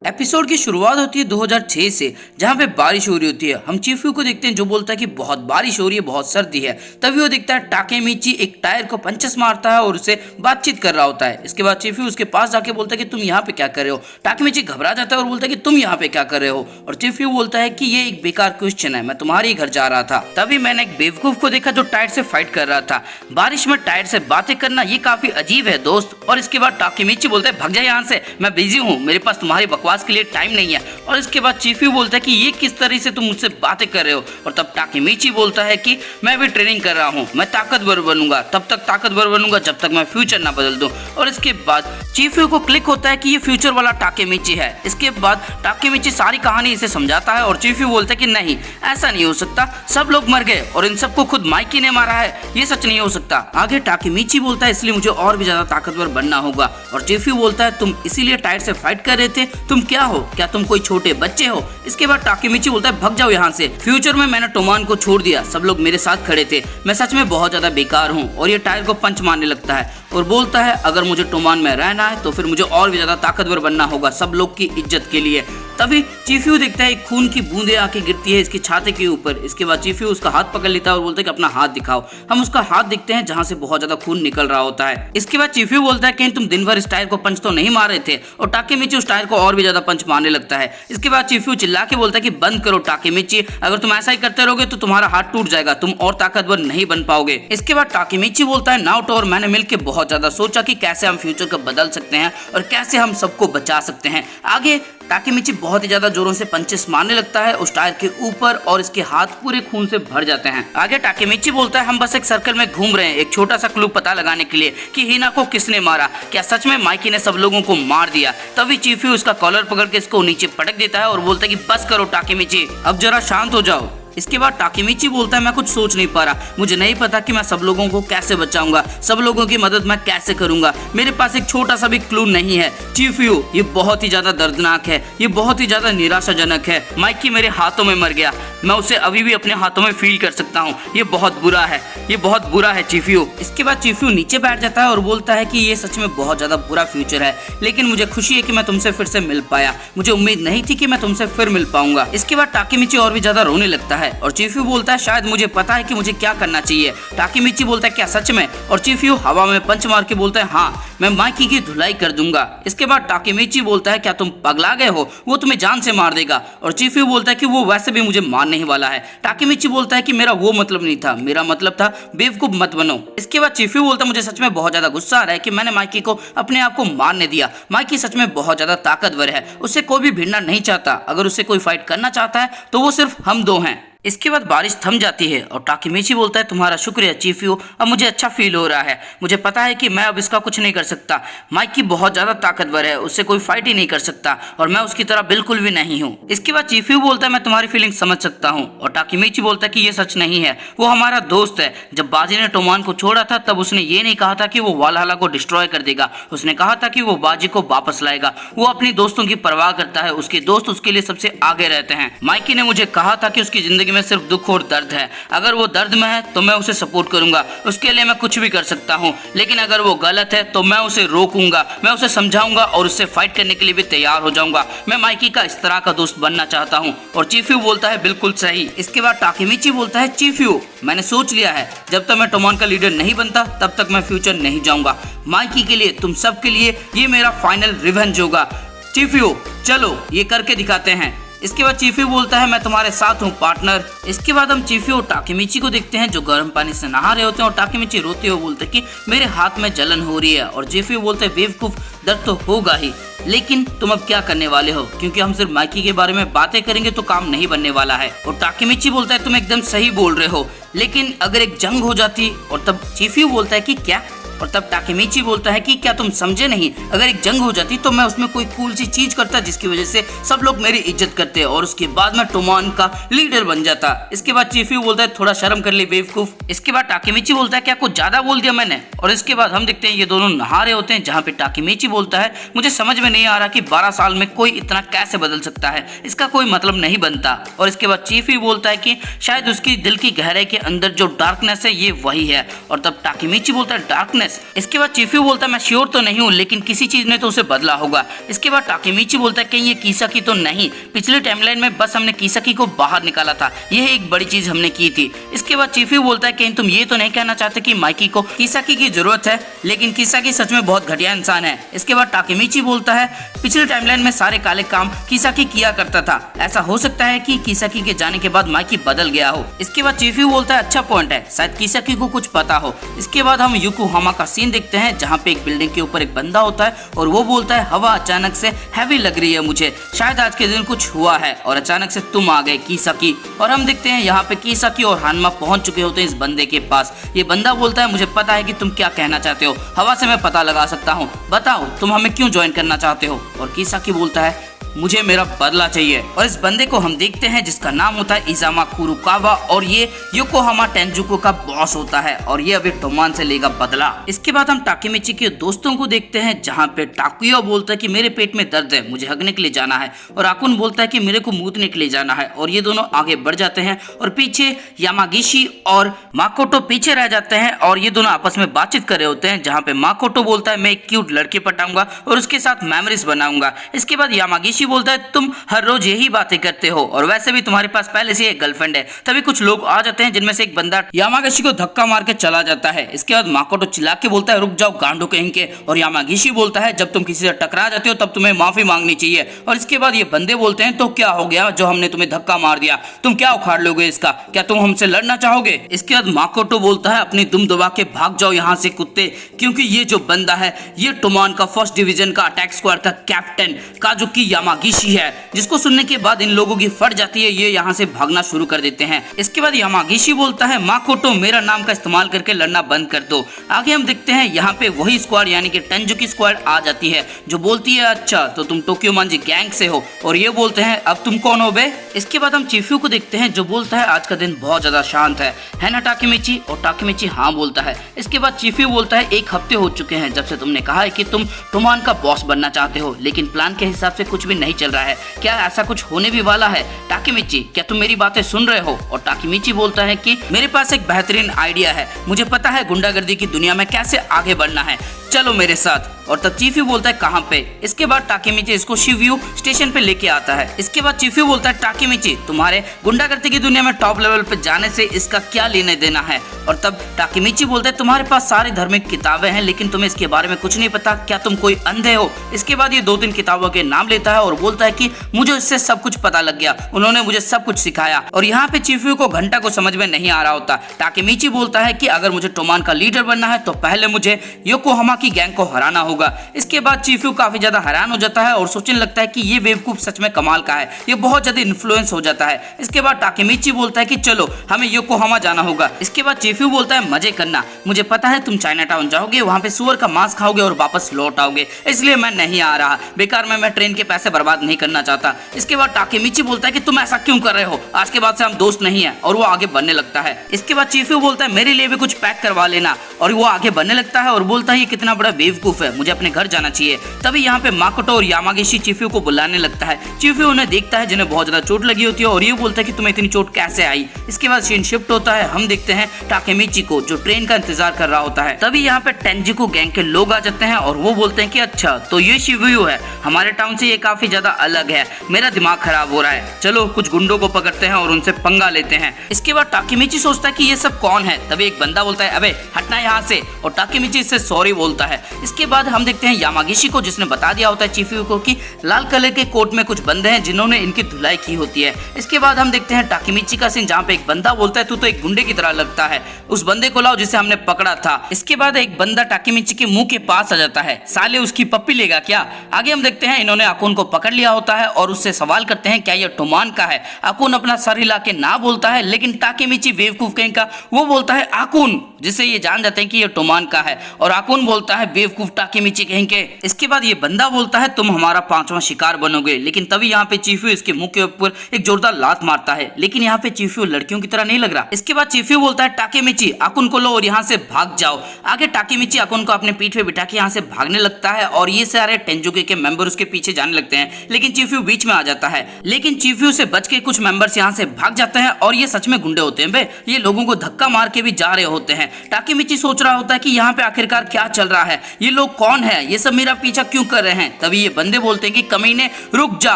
Episode की शुरुआत होती है 2006 से, जहाँ पे बारिश हो रही होती है। हम चीफू को देखते हैं जो बोलता है कि बहुत बारिश हो रही है, बहुत सर्दी है। तभी वो देखता है टाकेमीची एक टायर को पंचेस मारता है और उससे बातचीत कर रहा होता है। इसके बाद चीफू उसके पास जाके बोलता है कि तुम यहाँ पे क्या कर रहे हो। टाकेमीची घबरा जाता है और बोलता है कि तुम यहाँ पे क्या कर रहे हो। और चीफू बोलता है कि ये एक बेकार क्वेश्चन है, मैं तुम्हारे ही घर जा रहा था, तभी मैंने एक बेवकूफ को देखा जो टायर से फाइट कर रहा था। बारिश में टायर से बातें करना ये काफी अजीब है दोस्त। और इसके बाद टाकेमीची बोलता है भाग जा यहाँ से, मैं बिजी हूँ, मेरे पास तुम्हारी बकवास के लिए टाइम नहीं है। और इसके बाद चीफू बोलता है कि ये किस तरह से तुम मुझसे बातें कर रहे हो। और तब टाकेमीची बोलता है कि मैं भी ट्रेनिंग कर रहा हूँ, मैं ताकतवर बनूंगा, तब तक ताकतवर बनूंगा जब तक मैं फ्यूचर ना बदल दूं। और इसके बाद चीफू को क्लिक होता है कि ये फ्यूचर वाला टाकेमीची है। इसके बाद टाकेमीची सारी कहानी इसे समझाता है और चीफू बोलता है कि नहीं, ऐसा नहीं हो सकता, सब लोग मर गए और इन सबको खुद माइकी ने मारा है, ये सच नहीं हो सकता। आगे टाकेमीची बोलता है इसलिए मुझे और भी ज्यादा ताकतवर बनना होगा। और चीफू बोलता है तुम इसीलिए टायर से फाइट कर रहे थे, तुम क्या हो, क्या तुम कोई छोटे बच्चे हो। इसके बाद टाकेमीची बोलता है भाग जाओ यहाँ से, फ्यूचर में मैंने टोमान को छोड़ दिया, सब लोग मेरे साथ खड़े थे, मैं सच में बहुत ज्यादा बेकार हूँ। और ये टायर को पंच मारने लगता है और बोलता है अगर मुझे टोमान में रहना है तो फिर मुझे और भी ज्यादा ताकतवर बनना होगा सब लोग की इज्जत के लिए। तभी चीफू देखता है खून की बूंदें आके गिरती है इसकी छाती के ऊपर। इसके बाद चीफू उसका हाथ पकड़ लेता है और बोलता है कि अपना हाथ दिखाओ। हम उसका हाथ दिखते हैं जहाँ से बहुत ज्यादा खून निकल रहा होता है। इसके बाद चीफू बोलता है कि तुम दिन भर इस टायर को पंच तो नहीं मार रहे थे। और टाकेमीची उस टायर को और भी ज्यादा पंच मारने लगता है। इसके बाद चीफू चिल्ला के बोलता है कि बंद करो टाकेमीची, अगर तुम ऐसा ही करते रहोगे तो तुम्हारा हाथ टूट जाएगा, तुम और ताकतवर नहीं बन पाओगे। इसके बाद टाकेमीची बोलता है नाओटो और मैंने मिलकर बहुत ज्यादा सोचा कि कैसे हम फ्यूचर को बदल सकते हैं और कैसे हम सबको बचा सकते हैं। आगे टाकेमीची बहुत ही ज्यादा जोरों से पंचेस मारने लगता है उस टायर के ऊपर और इसके हाथ पूरे खून से भर जाते हैं। आगे टाकेमीची बोलता है हम बस एक सर्कल में घूम रहे हैं एक छोटा सा क्लू पता लगाने के लिए कि हिना को किसने मारा, क्या सच में माइकी ने सब लोगों को मार दिया। तभी चीफू उसका कॉलर पकड़ के इसको नीचे पटक देता है और बोलता है कि बस करो टाकेमीची, अब जरा शांत हो जाओ। इसके बाद टाकेमीची बोलता है मैं कुछ सोच नहीं पा रहा, मुझे नहीं पता कि मैं सब लोगों को कैसे बचाऊंगा, सब लोगों की मदद मैं कैसे करूंगा, मेरे पास एक छोटा सा भी क्लू नहीं है। चीफू ये बहुत ही ज्यादा दर्दनाक है, ये बहुत ही ज्यादा निराशाजनक है। माइकी मेरे हाथों में मर गया, मैं उसे अभी भी अपने हाथों में फील कर सकता हूँ, ये बहुत बुरा है, ये बहुत बुरा है चीफू। इसके बाद चीफू नीचे बैठ जाता है और बोलता है कि ये सच में बहुत ज्यादा बुरा फ्यूचर है, लेकिन मुझे खुशी है कि मैं तुमसे फिर से मिल पाया, मुझे उम्मीद नहीं थी कि मैं तुमसे फिर मिल पाऊंगा। इसके बाद टाकेमीची और भी ज्यादा रोने लगता है और चीफू बोलता है शायद मुझे पता है कि मुझे क्या करना चाहिए। टाकेमीची बोलता है क्या सच में? और चीफू हवा में पंच मार के बोलता है हाँ, मैं माइकी की धुलाई कर दूंगा। इसके बाद टाकेमीची बोलता है क्या तुम पगला गए हो, वो तुम्हें जान से मार देगा। और चीफू बोलता है कि वो वैसे भी मुझे मारने ही वाला है। टाकेमीची बोलता है कि मेरा वो मतलब नहीं था, मेरा मतलब था बेवकूफ मत बनो। इसके बाद चीफू बोलता है मुझे सच में बहुत ज्यादा गुस्सा आ रहा है कि मैंने माइकी को अपने आप को मारने दिया। माइकी सच में बहुत ज्यादा ताकतवर है, उससे कोई भी भिड़ना नहीं चाहता, अगर उससे कोई फाइट करना चाहता है तो वो सिर्फ हम दो हैं। इसके बाद बारिश थम जाती है और टाकेमीची बोलता है तुम्हारा शुक्रिया चीफू, अब मुझे अच्छा फील हो रहा है, मुझे पता है कि मैं अब इसका कुछ नहीं कर सकता, माइकी बहुत ज्यादा ताकतवर है, उससे कोई फाइट ही नहीं कर सकता और मैं उसकी तरह बिल्कुल भी नहीं हूँ। इसके बाद चीफू बोलता है मैं तुम्हारी फीलिंग समझ सकता हूँ। और टाकेमीची बोलता है कि ये सच नहीं है, वो हमारा दोस्त है, जब बाजी ने टोमान को छोड़ा था तब उसने ये नहीं कहा था कि वो वालहला को डिस्ट्रॉय कर देगा, उसने कहा था कि वो बाजी को वापस लाएगा। वो अपनी दोस्तों की परवाह करता है, उसके दोस्त उसके लिए सबसे आगे रहते हैं। माइकी ने मुझे कहा था कि उसकी जिंदगी में सिर्फ दुख और दर्द है, अगर वो दर्द में है तो मैं उसे सपोर्ट करूंगा, उसके लिए मैं कुछ भी कर सकता हूँ, लेकिन अगर वो गलत है तो मैं उसे रोकूंगा, मैं उसे समझाऊंगा और उससे फाइट करने के लिए भी तैयार हो जाऊंगा। मैं माइकी का इस तरह का दोस्त बनना चाहता हूँ। और चीफू बोलता है बिल्कुल सही। इसके बाद टाकेमीची बोलता है चीफू मैंने सोच लिया है, जब तक मैं टोमान का लीडर नहीं बनता तब तक मैं फ्यूचर नहीं जाऊंगा। माइकी के लिए, तुम सब के लिए ये मेरा फाइनल रिवेंज होगा। चीफू चलो ये करके दिखाते हैं। इसके बाद चीफू बोलता है मैं तुम्हारे साथ हूँ पार्टनर। इसके बाद हम चीफू और टाकेमीची को देखते हैं जो गर्म पानी से नहा रहे होते हैं और टाकेमीची रोते हुए बोलते हैं कि मेरे हाथ में जलन हो रही है। और चीफू बोलते हैं बेवकूफ, दर्द तो होगा ही, लेकिन तुम अब क्या करने वाले हो, क्योंकि हम सिर्फ माइकी के बारे में बातें करेंगे तो काम नहीं बनने वाला है। और टाकेमीची बोलता है तुम एकदम सही बोल रहे हो, लेकिन अगर एक जंग हो जाती। और तब चीफू बोलता है कि क्या? और तब टाकेमीची बोलता है कि क्या तुम समझे नहीं, अगर एक जंग हो जाती तो मैं उसमें कोई कूल सी चीज करता जिसकी वजह से सब लोग मेरी इज्जत करते और उसके बाद मैं टोमान का लीडर बन जाता। इसके बाद चीफू बोलता है थोड़ा शर्म कर ले बेवकूफ। इसके बाद टाकेमीची बोलता है क्या कुछ ज्यादा बोल दिया मैंने। और इसके बाद हम देखते हैं ये दोनों नहा रहे होते हैं जहाँ पे टाकेमीची बोलता है मुझे समझ में नहीं आ रहा कि 12 साल में कोई इतना कैसे बदल सकता है, इसका कोई मतलब नहीं बनता। और इसके बाद चीफू बोलता है कि शायद उसकी दिल की गहराई के अंदर जो डार्कनेस है ये वही है। और तब टाकेमीची बोलता है डार्कनेस, यस। इसके बाद चीफू बोलता है मैं श्योर तो नहीं हूँ, लेकिन किसी चीज ने तो उसे बदला होगा। इसके बाद टाकेमिची बोलता है कहीं ये किसाकी तो नहीं, पिछले टाइमलाइन में बस हमने किसाकी को बाहर निकाला था, यह एक बड़ी चीज हमने की थी। इसके बाद चीफू बोलता है कहीं तुम ये तो नहीं कहना चाहते कि माइकी को किसाकी की जरूरत है, लेकिन किसाकी सच में बहुत घटिया इंसान है। इसके बाद टाकेमिची बोलता है पिछले टाइमलाइन में सारे काले काम किसाकी किया करता था, ऐसा हो सकता है कि किसाकी के जाने के बाद माइकी बदल गया हो। इसके बाद चीफू बोलता है अच्छा पॉइंट है, शायद किसाकी को कुछ पता हो। इसके बाद हम योकोहामा का सीन देखते हैं जहाँ पे एक बिल्डिंग के ऊपर एक बंदा होता है और वो बोलता है हवा अचानक से हैवी लग रही है मुझे, शायद आज के दिन कुछ हुआ है और अचानक से तुम आ गए किसाकी। और हम देखते हैं यहाँ पे किसाकी और हानमा पहुंच चुके होते हैं इस बंदे के पास। ये बंदा बोलता है मुझे पता है कि तुम क्या कहना चाहते हो, हवा से मैं पता लगा सकता हूँ, बताओ तुम हमें क्यों ज्वाइन करना चाहते हो। और किसाकी बोलता है मुझे मेरा बदला चाहिए। और इस बंदे को हम देखते हैं जिसका नाम होता है इजामा कुरुकावा और ये योकोहामा टेंजुको का बॉस होता है और ये अभी टोमान से लेगा बदला। इसके बाद हम टाकेमिची के दोस्तों को देखते हैं जहाँ पे टाकुया बोलता है कि मेरे पेट में दर्द है, मुझे हगने के लिए जाना है, और आकुन बोलता है कि मेरे को मूतने के लिए जाना है। और ये दोनों आगे बढ़ जाते हैं और पीछे यामागिशी और माकोटो पीछे रह जाते हैं और ये दोनों आपस में बातचीत कर रहे होते हैं जहाँ पे माकोटो बोलता है मैं एक क्यूट लड़की पटाऊंगा और उसके साथ मेमोरीज बनाऊंगा। इसके बाद यामागिशी बोलता है तुम हर रोज यही बातें करते हो और वैसे भी तुम्हारे पास पहले से एक गर्लफ्रेंड है। तभी कुछ लोग आ जाते हैं जिनमें से एक बंदा यामागिशी को धक्का मार के चला जाता है। इसके बाद माकोटो चिल्ला के बोलता है रुक जाओ गांडो कहीं के, और यामागिशी बोलता है जब तुम किसी से टकरा जाते हो तब तुम्हें माफी मांगनी चाहिए। और इसके बाद ये बंदे बोलते हैं तो क्या हो गया जो हमने तुम्हें धक्का मार दिया, तुम क्या उखाड़ लोगे इसका, क्या तुम हमसे लड़ना चाहोगे। इसके बाद माकोटो बोलता है अपनी दुम दबा के भाग जाओ यहाँ से कुत्ते, क्योंकि ये जो बंदा है ये टोमान का फर्स्ट डिवीजन का अटैक स्क्वाड का कैप्टन काजुकी यामागिशी है। जिसको सुनने के बाद इन लोगों की फट जाती है, ये यहाँ से भागना शुरू कर देते हैं। इसके बाद यामागिशी बोलता है माकोटो मेरा नाम का इस्तेमाल करके लड़ना बंद कर दो। आगे हम देखते हैं यहाँ पे वही स्क्वाड यानी कि टेंजुकी स्क्वाड आ जाती है जो बोलती है अच्छा तो तुम टोक्यो मांजी गैंग से हो, और ये बोलते हैं अब तुम कौन हो बे। इसके बाद हम चीफू को देखते हैं जो बोलता है आज का दिन बहुत ज्यादा शांत है ना टाकेमिची, और टाकेमिची हाँ बोलता है। इसके बाद चीफू बोलता है एक हफ्ते हो चुके हैं जब से तुमने कहा है कि तुम टोमान का बॉस बनना चाहते हो, लेकिन प्लान के हिसाब से कुछ भी नहीं चल रहा है, क्या ऐसा कुछ होने भी वाला है। टाकेमिची क्या तुम मेरी बातें सुन रहे हो। और टाकेमिची बोलता है कि मेरे पास एक बेहतरीन आइडिया है, मुझे पता है गुंडागर्दी की दुनिया में कैसे आगे बढ़ना है, चलो मेरे साथ। और तब चीफू बोलता है कहाँ पे। इसके बाद टाकेमिची इसको शिव्यू स्टेशन पे लेके आता है। इसके बाद चीफू बोलता है टाकेमिची तुम्हारे गुंडागर्दी की दुनिया में टॉप लेवल पे जाने से इसका क्या लेने देना है। और तब टाकेमिची बोलता है तुम्हारे पास सारी धार्मिक किताबें हैं लेकिन तुम्हें इसके बारे में कुछ नहीं पता, क्या तुम कोई अंधे हो। इसके बाद ये 2-3 किताबों के नाम लेता है और बोलता है कि मुझे इससे सब कुछ पता लग गया, उन्होंने मुझे सब कुछ सिखाया। और यहाँ पे चीफू को घंटा को समझ में नहीं आ रहा होता। टाकेमिची बोलता है कि अगर मुझे टोमान का लीडर बनना है तो पहले मुझे योकोहामा की गैंग को हराना होगा। इसके बाद चीफू काफी ज्यादा हैरान हो जाता है और सोचने लगता है कि ये बेवकूफ सच में कमाल का है, ये बहुत ज्यादा इन्फ्लुएंस हो जाता है। इसके बाद टाकेमिची बोलता है कि चलो हमें योकोहामा जाना होगा। इसके बाद चीफू बोलता है मजे करना, मुझे पता है तुम चाइना टाउन जाओगे, वहां पे सुअर का मांस खाओगे और वापस लौट आओगे, इसलिए मैं नहीं आ रहा, बेकार में मैं ट्रेन के पैसे बर्बाद नहीं करना चाहता। इसके बाद टाकेमिची बोलता है कि तुम ऐसा क्यों कर रहे हो, आज के बाद से हम दोस्त नहीं है, और वो आगे बढ़ने लगता है। इसके बाद चीफू बोलता है मेरे लिए भी कुछ पैक करवा लेना, और वो आगे बढ़ने लगता है और बोलता है ये कितना बड़ा बेवकूफ है, मुझे अपने घर जाना चाहिए। तभी यहाँ पे माकोटो और यामागिशी चीफू को बुलाने लगता है। चीफू उन्हें देखता है जिन्हें बहुत ज्यादा चोट लगी होती है और ये बोलता है कि तुम्हें इतनी चोट कैसे आई। इसके बाद सीन शिफ्ट होता है, हम देखते हैं टाकेमिची को जो ट्रेन का इंतजार कर रहा होता है। तभी यहाँ पे टेंजुको गैंग के लोग आ जाते हैं और वो बोलते हैं कि अच्छा तो ये शिव्यू है, हमारे टाउन से ये काफी ज्यादा अलग है, मेरा दिमाग खराब हो रहा है, चलो कुछ गुंडों को पकड़ते हैं और उनसे पंगा लेते हैं। इसके बाद टाकेमिची सोचता है कि ये सब कौन है। तभी एक बंदा बोलता है अबे हटना यहाँ से, और टाकेमिची इससे सॉरी बोलता है। इसके बाद हम देखते हैं यामागिशी को जिसने बता दिया होता है चीफू को कि लाल कलर के कोट में कुछ बंदे हैं जिन्होंने इनकी धुलाई की होती है। इसके बाद हम देखते हैं टाकेमिची का सीन जहाँ पे एक बंदा बोलता है तू तो एक गुंडे की तरह लगता है, उस बंदे को लाओ जिसे हमने पकड़ा था। इसके बाद एक बंदा टाकेमिची के मुंह के पास आ जाता है, साले उसकी पप्पी लेगा क्या। आगे हम देखते हैं इन्होंने आकुन को पकड़ लिया होता है और उससे सवाल करते हैं क्या ये टोमान का है। आकुन अपना सर हिला के ना बोलता है, लेकिन टाकेमिची बेवकूफ कहीं का वो बोलता है आकुन, जिससे ये जान जाते हैं कि ये टोमान का है, और आकुन बोलता है बेवकूफ टाकेमिची कहीं के। इसके बाद ये बंदा बोलता है तुम हमारा 5वां शिकार बनोगे, लेकिन तभी यहाँ पे चीफू इसके मुंह के ऊपर एक जोरदार लात मारता है, लेकिन यहाँ पे चीफू लड़कियों की तरह नहीं लग रहा। इसके बाद चीफू बोलता है टाकेमिची आकुन को लो और यहाँ से भाग जाओ। आगे टाकेमिची आकुन को अपने पीठ पे बिठा के यहाँ से भागने लगता है और ये सारे टेंजुके के मेंबर उसके पीछे जाने लगते हैं, लेकिन चीफू बीच में आ जाता है। लेकिन चीफू से बच के कुछ मेंबर्स यहाँ से भाग जाते हैं और ये सच में गुंडे होते हैं बे, ये लोगों को धक्का मार के भी जा रहे होते हैं। टाकेमिची सोच रहा होता है कि यहाँ पे आखिरकार क्या चल रहा है, ये लोग कौन है, ये सब मेरा पीछा क्यों कर रहे हैं। तभी ये बंदे बोलते हैं कि कमीने रुक जा,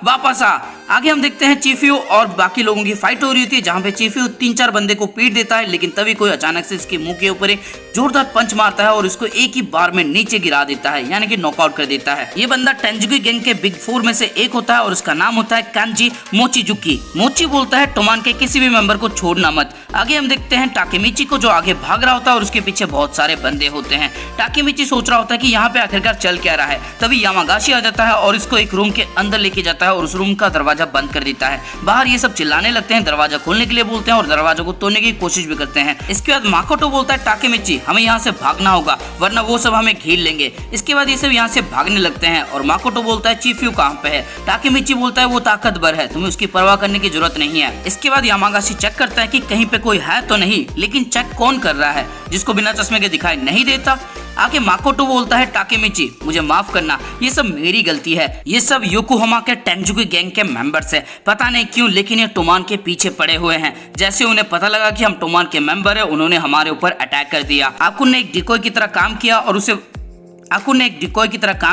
वापस आ। आगे हम देखते हैं चीफियो और बाकी लोगों की फाइट हो रही होती है, जहाँ पे चीफियो 3-4 बंदे को पीट देता है, लेकिन तभी कोई अचानक से इसके मुंह के ऊपर एक जोरदार पंच मारता है और इसको एक ही बार में नीचे गिरा देता है, यानी कि नॉकआउट कर देता है। ये बंदा टेंजुकी गैंग के बिग 4 में से एक होता है और उसका नाम होता है कांजी मोचिजुकी। मोची बोलता है टोमान के किसी भी मेंबर को छोड़ना मत। आगे हम देखते हैं टाकेमिची को, जो आगे भाग रहा होता है और उसके पीछे बहुत सारे बंदे होते हैं। टाकेमिची सोच रहा होता है कि यहाँ पे आखिरकार चल क्या रहा है। तभी यामागाशी आ जाता है और इसको एक रूम के अंदर लेके जाता है और उस रूम का दरवाजा बंद कर देता है। बाहर ये सब चिल्लाने लगते हैं, दरवाजा खोलने के लिए बोलते हैं और दरवाजा को तोड़ने की कोशिश भी करते हैं। इसके बाद माकोटो बोलता है टाकेमिची हमें यहाँ से भागना होगा वरना वो सब हमें घेर लेंगे। इसके बाद ये सब यहाँ से भागने लगते हैं और माकोटो बोलता है चीफियो कहाँ पे है। टाकेमिची बोलता है वो ताकतवर है, तुम्हें उसकी परवाह करने की जरूरत नहीं है। इसके बाद यामागाशी चेक करता है कि कहीं पे कोई है तो नहीं, लेकिन चेक कौन कर रहा है, जिसको बिना चश्मे के दिखाई नहीं देता। आगे माकोटो बोलता है टाकेमिची मुझे माफ करना, ये सब मेरी गलती है, ये सब योकोहामा के टेंजुकी गैंग के मेंबर्स है, पता नहीं क्यों लेकिन ये टोमान के पीछे पड़े हुए हैं। जैसे उन्हें पता लगा कि हम टोमान के मेंबर है, उन्होंने हमारे ऊपर अटैक कर दिया। आकुन ने एक डिकोय की तरह काम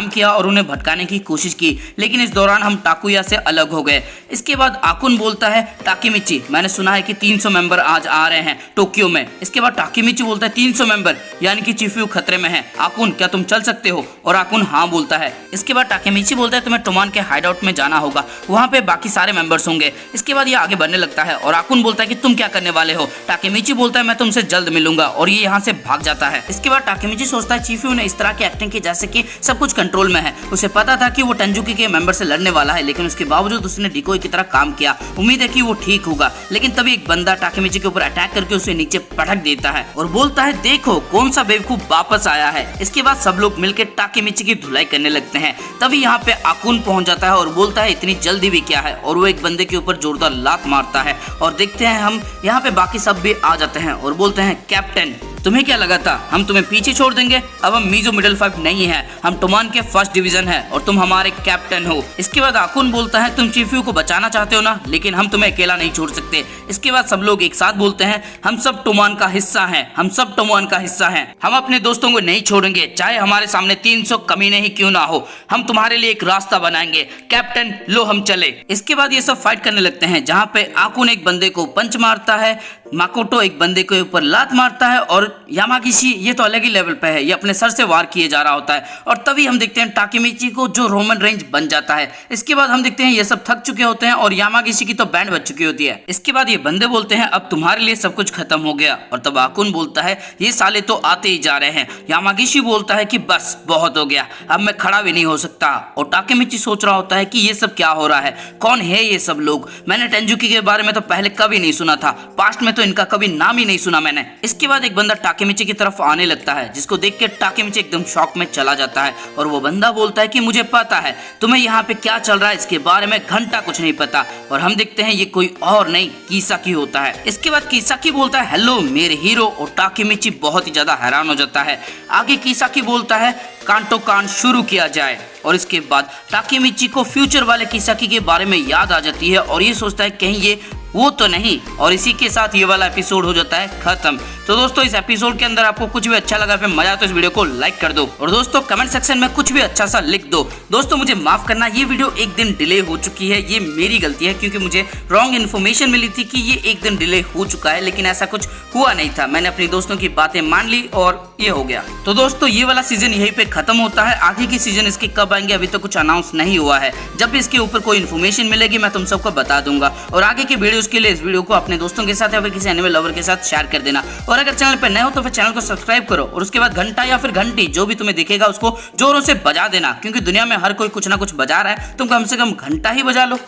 किया और उन्हें भटकाने की कोशिश की, लेकिन इस दौरान हम टाकुया से अलग हो गए। इसके बाद आकुन बोलता है टाकेमिची मैंने सुना है कि 300 मेंबर आज आ रहे हैं टोक्यो में। इसके बाद टाकेमिची बोलता है 300 मेंबर यानी कि चीफियो खतरे में है, आकुन क्या तुम चल सकते हो? और आकुन हाँ बोलता है। इसके बाद टाकेमिची बोलता है तुम्हें टोमान के हाइडआउट में जाना होगा, वहाँ पे बाकी सारे मेंबर्स होंगे। इसके बाद ये आगे बढ़ने लगता है और आकुन बोलता है कि तुम क्या करने वाले हो? टाकेमिची बोलता है मैं तुमसे जल्द मिलूंगा और ये यहाँ से भाग जाता है। इसके बाद टाकेमिची सोचता है चीफियो ने इस तरह की एक्टिंग की जैसे कि सब कुछ कंट्रोल में है, उसे पता था कि वो टेंजुकी के मेंबर से लड़ने वाला है, लेकिन उसके बावजूद उसने डिकोय की तरह काम किया। उम्मीद है कि वो ठीक होगा, लेकिन तभी एक बंदा टाकेमिची के ऊपर अटैक करके उसे नीचे पटक देता है और बोलता है देखो कौन सा बेवकूफ वापस आया है। इसके बाद सब लोग मिलकर टाकेमिची की धुलाई करने लगते हैं। तभी यहाँ पे आकुन पहुंच जाता है और बोलता है इतनी जल्दी भी क्या है, और वो एक बंदे के ऊपर जोरदार लात मारता है और देखते हैं हम यहाँ पे बाकी सब भी आ जाते हैं और बोलते हैं कैप्टन तुम्हें क्या लगा था हम तुम्हें पीछे छोड़ देंगे? अब हम मीजो मिडिल 5 नहीं है, हम टोमान के फर्स्ट डिवीजन है और तुम हमारे कैप्टन हो। इसके बाद आकुन बोलता है तुम चीफियो को बचाना चाहते हो ना, लेकिन हम तुम्हें अकेला नहीं छोड़ सकते। इसके बाद सब लोग एक साथ बोलते हैं हम सब टोमान का हिस्सा हैं, हम सब टोमान का हिस्सा हैं, हम अपने दोस्तों को नहीं छोड़ेंगे, चाहे हमारे सामने 300 कमीने ही क्यों ना हो, हम तुम्हारे लिए एक रास्ता बनाएंगे। कैप्टन लो हम चले। इसके बाद ये सब फाइट करने लगते हैं, जहाँ पे आकुन एक बंदे को पंच मारता है, माकोटो एक बंदे के ऊपर लात मारता है और यामागिशी ये तो अलग ही लेवल पे है, ये अपने सर से वार किए जा रहा होता है। और तभी हम देखते हैं टाकेमिची को जो रोमन रेंज बन जाता है। इसके बाद हम देखते हैं ये सब थक चुके होते हैं और यामागिशी की तो बैंड बज चुकी होती है। इसके बाद ये बंदे बोलते हैं अब तुम्हारे लिए सब कुछ खत्म हो गया, और तब आकुन बोलता है ये साले तो आते ही जा रहे हैं। यामागिशी बोलता है कि बस बहुत हो गया, अब मैं खड़ा भी नहीं हो सकता। और टाकेमिची सोच रहा होता है कि ये सब क्या हो रहा है, कौन है ये सब लोग? मैंने टेंजुकी के बारे में तो पहले कभी नहीं सुना था, पास्ट में तो इनका कभी नाम ही नहीं सुना मैंने। इसके बाद एक बंदा टाकेमिची की तरफ आने लगता है, जिसको देख के टाकेमिची एकदम शॉक में चला जाता है और वो बंदा बोलता है कि मुझे पता है तुम्हें यहाँ पे क्या चल रहा है, इसके बारे में घंटा कुछ नहीं पता। और हम देखते हैं ये कोई और नहीं किसाकी होता है। इसके बाद किसाकी बोलता है हेलो मेरे हीरो, और टाकेमिची बहुत ही ज्यादा हैरान हो जाता है। आगे किसाकी बोलता है कांटो कान शुरू किया जाए, और इसके बाद टाकेमिची को फ्यूचर वाले किसाकी के बारे में याद आ जाती है और ये सोचता है कहीं ये वो तो नहीं, और इसी के साथ ये वाला एपिसोड हो जाता है खत्म। तो दोस्तों इस एपिसोड के अंदर आपको कुछ भी अच्छा लगा, फिर मजा तो इस वीडियो को लाइक कर दो, और दोस्तों कमेंट सेक्शन में कुछ भी अच्छा सा लिख दो। दोस्तों मुझे माफ करना, ये वीडियो एक दिन डिले हो चुकी है, ये मेरी गलती है, क्योंकि मुझे रॉन्ग इन्फॉर्मेशन मिली थी कि ये एक दिन डिले हो चुका है, लेकिन ऐसा कुछ हुआ नहीं था। मैंने अपनी दोस्तों की बातें मान ली और ये हो गया। तो दोस्तों ये वाला सीजन यहीं पे खत्म होता है। आगे की सीजन इसके कब आएंगे अभी तो कुछ अनाउंस नहीं हुआ है। जब भी इसके ऊपर कोई इन्फॉर्मेशन मिलेगी मैं तुम सबको बता दूंगा, और आगे की वीडियोस के लिए इस वीडियो को अपने दोस्तों के साथ या फिर किसी एनिमे लवर के साथ शेयर कर देना। और अगर चैनल पर नए हो तो फिर चैनल को सब्सक्राइब करो, और उसके बाद घंटा या फिर घंटी जो भी तुम्हें दिखेगा उसको जोरों से बजा देना, क्योंकि दुनिया में हर कोई कुछ ना कुछ बजा रहा है, तुम कम से कम घंटा ही बजा लो।